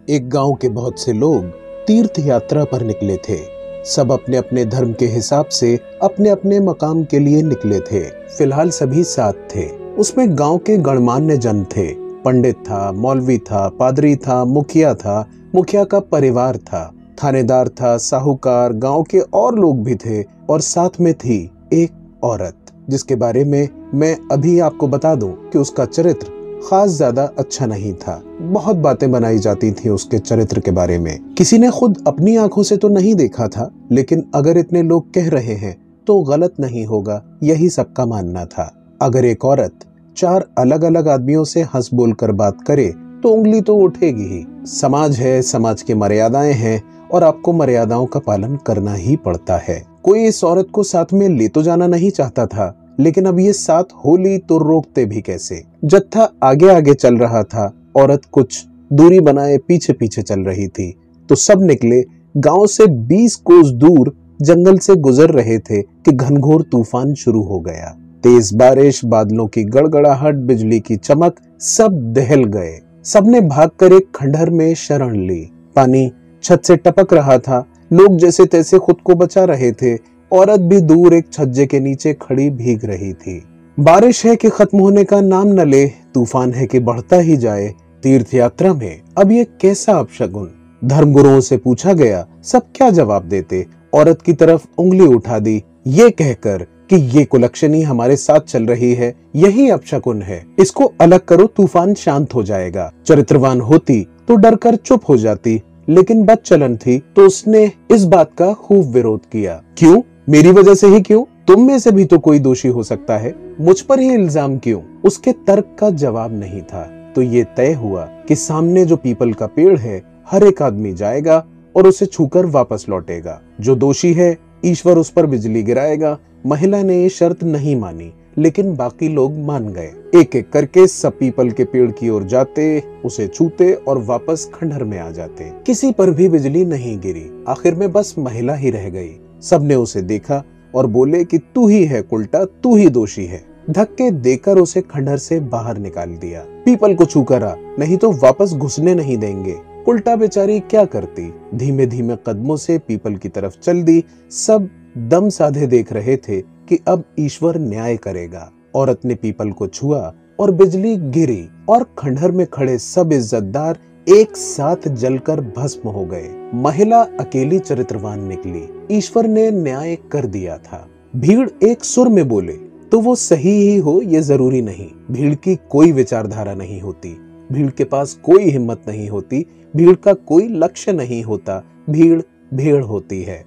एक गांव के बहुत से लोग तीर्थ यात्रा पर निकले थे। सब अपने अपने धर्म के हिसाब से अपने अपने मकाम के लिए निकले थे। फिलहाल सभी साथ थे। उसमें गांव के गणमान्य जन थे। पंडित था, मौलवी था, पादरी था, मुखिया था, मुखिया का परिवार था, थानेदार था, साहूकार, गांव के और लोग भी थे और साथ में थी एक औरत जिसके बारे में मैं अभी आपको बता दूं कि उसका चरित्र खास ज्यादा अच्छा नहीं था। बहुत बातें बनाई जाती थी उसके चरित्र के बारे में। किसी ने खुद अपनी आंखों से तो नहीं देखा था, लेकिन अगर इतने लोग कह रहे हैं तो गलत नहीं होगा, यही सबका मानना था। अगर एक औरत 4 अलग अलग आदमियों से हंस बोलकर बात करे तो उंगली तो उठेगी ही। समाज है, समाज की मर्यादाएं हैं और आपको मर्यादाओं का पालन करना ही पड़ता है। कोई इस औरत को साथ में ले तो जाना नहीं चाहता था, लेकिन अब ये साथ होली तो रोकते भी कैसे। जत्था आगे आगे चल रहा था, औरत कुछ दूरी बनाए पीछे पीछे चल रही थी। तो सब निकले। गांव से 20 कोस दूर जंगल से गुजर रहे थे कि घनघोर तूफान शुरू हो गया। तेज बारिश, बादलों की गड़गड़ाहट, बिजली की चमक, सब दहल गए। सबने भागकर एक खंडहर में शरण ली। पानी छत से टपक रहा था। लोग जैसे तैसे खुद को बचा रहे थे। औरत भी दूर एक छज्जे के नीचे खड़ी भीग रही थी। बारिश है कि खत्म होने का नाम न ले, तूफान है कि बढ़ता ही जाए। तीर्थ यात्रा में अब ये कैसा अपशगुन। धर्मगुरुओं से पूछा गया, सब क्या जवाब देते। औरत की तरफ उंगली उठा दी, ये कहकर कि ये कुलक्षणी हमारे साथ चल रही है, यही अपशगुन है। इसको अलग करो, तूफान शांत हो जाएगा। चरित्रवान होती तो डरकर चुप हो जाती, लेकिन बदचलन थी तो उसने इस बात का खूब विरोध किया। क्यों? मेरी वजह से ही क्यों? तुम में से भी तो कोई दोषी हो सकता है, मुझ पर ही इल्जाम क्यों? उसके तर्क का जवाब नहीं था। तो ये तय हुआ कि सामने जो पीपल का पेड़ है, हर एक आदमी जाएगा और उसे छूकर वापस लौटेगा। जो दोषी है, ईश्वर उस पर बिजली गिराएगा। महिला ने ये शर्त नहीं मानी, लेकिन बाकी लोग मान गए। एक एक करके सब पीपल के पेड़ की ओर जाते, उसे छूते और वापस खंडहर में आ जाते। किसी पर भी बिजली नहीं गिरी। आखिर में बस महिला ही रह गई। सबने उसे देखा और बोले कि तू ही है कुलटा, तू ही दोषी है। धक्के देकर उसे खंडहर से बाहर निकाल दिया। पीपल को छूकर आ, नहीं तो वापस घुसने नहीं देंगे। उल्टा बेचारी क्या करती, धीमे धीमे कदमों से पीपल की तरफ चल दी। सब दम साधे देख रहे थे कि अब ईश्वर न्याय करेगा। औरत ने पीपल को छुआ और बिजली गिरी और खंडहर में खड़े सब इज्जतदार एक साथ जलकर भस्म हो गए। महिला अकेली चरित्रवान निकली। ईश्वर ने न्याय कर दिया था। भीड़ एक सुर में बोले तो वो सही ही हो ये जरूरी नहीं। भीड़ की कोई विचारधारा नहीं होती, भीड़ के पास कोई हिम्मत नहीं होती, भीड़ का कोई लक्ष्य नहीं होता। भीड़ भीड़ होती है,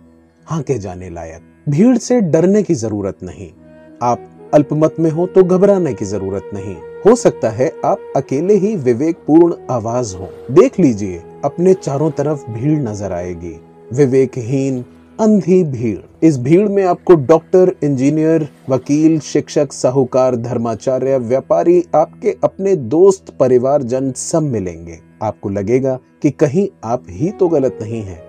हांके जाने लायक। भीड़ से डरने की जरूरत नहीं। आप अल्पमत में हो तो घबराने की जरूरत नहीं। हो सकता है आप अकेले ही विवेकपूर्ण आवाज हो। देख लीजिए, अपने चारों तरफ भीड़ नजर आएगी, विवेकहीन अंधी भीड़। इस भीड़ में आपको डॉक्टर, इंजीनियर, वकील, शिक्षक, साहूकार, धर्माचार्य, व्यापारी, आपके अपने दोस्त, परिवारजन सब मिलेंगे। आपको लगेगा कि कहीं आप ही तो गलत नहीं हैं।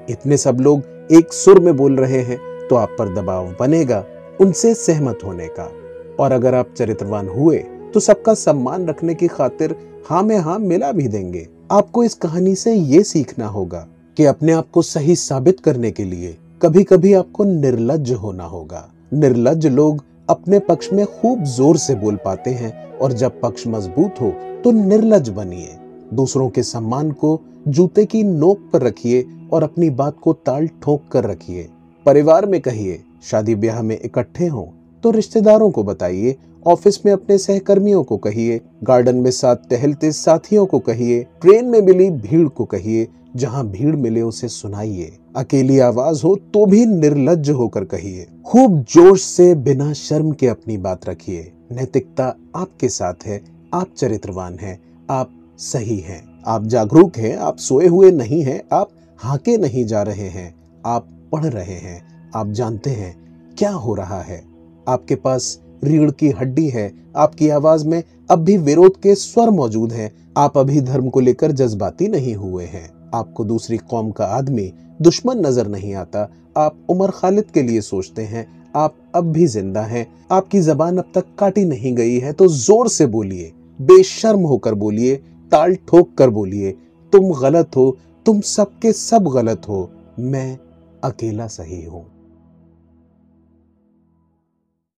इतने सब लोग एक सुर में बोल रहे हैं तो आप पर दबाव बनेगा उनसे सहमत होने का। और अगर आप चरित्रवान हुए तो सबका सम्मान रखने की खातिर हाँ में हाँ मिला भी देंगे। आपको इस कहानी से ये सीखना होगा कि अपने आप को सही साबित करने के लिए कभी कभी आपको निर्लज्ज होना होगा। निर्लज्ज लोग अपने पक्ष में खूब जोर से बोल पाते हैं और जब पक्ष मजबूत हो तो निर्लज्ज बनिए। दूसरों के सम्मान को जूते की नोक पर रखिए और अपनी बात को ताल ठोक कर रखिए। परिवार में कहिए, शादी ब्याह में इकट्ठे हों तो रिश्तेदारों को बताइए, ऑफिस में अपने सहकर्मियों को कहिए, गार्डन में साथ टहलते साथियों को कहिए, ट्रेन में मिली भीड़ को कहिए, जहां भीड़ मिले उसे सुनाइए। अकेली आवाज हो तो भी निर्लज्ज होकर कहिए। खूब जोश से बिना शर्म के अपनी बात रखिए। नैतिकता आपके साथ है, आप चरित्रवान हैं, आप सही हैं, आप जागरूक हैं, आप सोए हुए नहीं हैं, आप हाके नहीं जा रहे हैं, आप पढ़ रहे हैं, आप जानते हैं क्या हो रहा है। आपके पास रीढ़ की हड्डी है, आपकी आवाज में अब भी विरोध के स्वर मौजूद हैं। आप अभी धर्म को लेकर जज्बाती नहीं हुए हैं। आपको दूसरी कौम का आदमी दुश्मन नजर नहीं आता। आप उमर खालिद के लिए सोचते हैं। आप अब भी जिंदा हैं। आपकी जबान अब तक काटी नहीं गई है तो जोर से बोलिए, बेशर्म होकर बोलिए, ताल ठोक कर बोलिए। तुम गलत हो, तुम सबके सब गलत हो, मैं अकेला सही हूँ।